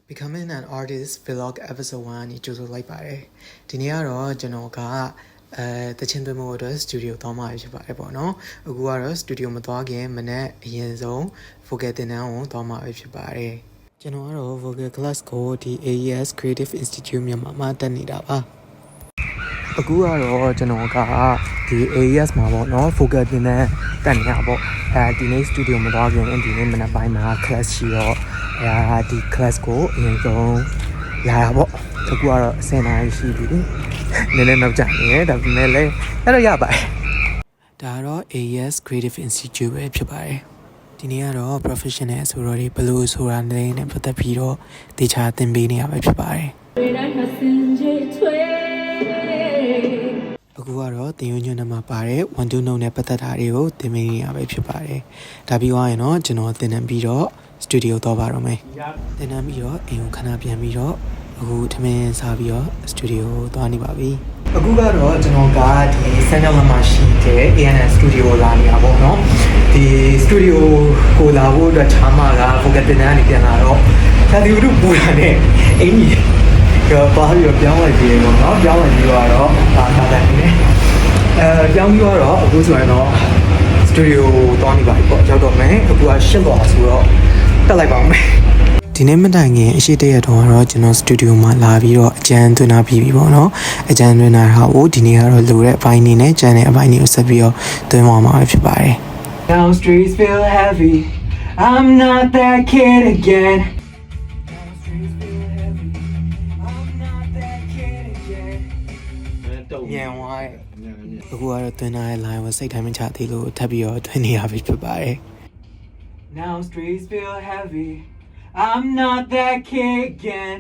Becoming an artist vlog episode 1にကြိုဆိုလိုက်ပါတယ်ဒီနေ့ကတော့ကျွန်တော်ကတချင်းသွင်းဖို့အတွက် studio သွားမှာဖြစ်ပါတယ်ပေါ့နော်အခုကတော့ studio မသွားခင်မနေ့အရင်ဆုံး vocal သင်တန်းကိုသွားမှာဖြစ်ပါတယ်ကျွန်တော်ကတော့ vocal class ကိုဒီ AES Creative Institute မြန်မာမှာတက်နေတာပါအခုကတော့ကျွန်တော်ကဒီ AES မှာပေါ့နော် vocal သင်တန်းတက်နေတာပေါ့ဒီနေ့ studio မသွားခင်ဒီနေ့မနက်ပိုင်းမှာ class ရှိတော့ဒီ class ကိုအရင်ဆုံးလာတာပေါ့အခုကတော့အစင်တိုင်းရှိပြီနည်းနည်းနောက်ကျနေတယ်ဒါပေမဲ့လည်းအဲ့တော့ရပါတယ်ဒါကတော့ AES Creative Institute ပဲဖြစ်ပါတယ်ဒီနေ့ကတော့ professional ဆိုတော့ဒီဘယ်လိုဆိုတာနဲ့ပတ်သက်ပြီးတော့တေချာသင်ပေးနေရပဲဖြစ်ပါတယ်အခုကတော့သင်ယူညွှန်းမှာပါတဲ့ one to know နဲ့ပတ်သက်တာတွေကိုသင်ပေးနေရပဲဖြစ်ပါတယ်ဒါပြီးသွားရင်တော့ကျွန်တော်သင်တန်းပြီးတော့ studio သွားပါတော့မယ်သင်တန်းပြီးတော့အိမ်ကိုခဏပြန်ပြီးတော့အခုထမင်းစားပြီးတော့ studio သွားနေပါပြီအခုကတော့ကျွန်တော်ကဒီစမ်းကြောင်းမှာရှိတဲ့ ANS studio လာနေတာပေါ့နော်ဒီ studio ကိုလာဖို့အတွက်ချားမက vocal သင်တန်းကနေပြန်လာတော့ဒါဒီတို့ပူတာနဲ့အင်ကြီးတော့ပါပြီးတော့ပြောင်းလိုက်ပြီးပေါ့နော်ပြောင်းလိုက်ပြီးတော့ဒါတယ်နေပြောင်းပြီးတော့အခုဆိုရင်တော့ studio သွားနေပါပြီပေါ့ရောက်တော့မယ်အခုကရှင်းသွားဆိုတော့တက်လိုက်ပါဦးမယ်ဒီနေ့မတိုင်ခင်အရှိတရက်တော့ကျွန်တော် studio မှာလာပြီးတော့အကြံသွင်းတာပြီးပြီပေါ့နော်အကြံသွင်းတာဟိုဒီနေ့ကတော့လိုတဲ့အပိုင်းနေနဲ့ကျန်တဲ့အပိုင်းတွေကိုဆက်ပြီးတော့သွင်းသွားမှာဖြစ်ပါတယ် Down streets feel heavy I'm not that kid againမြန်ဝိုင်းအခုကတော့သွင်းထားတဲ့ line ကိုစိတ်တိုင်းမချသေးလို့ထပ်ပြီးတော့သွင်းနေရပြီဖြစ်ပါတယ် Now streets feel heavy I'm not that kid again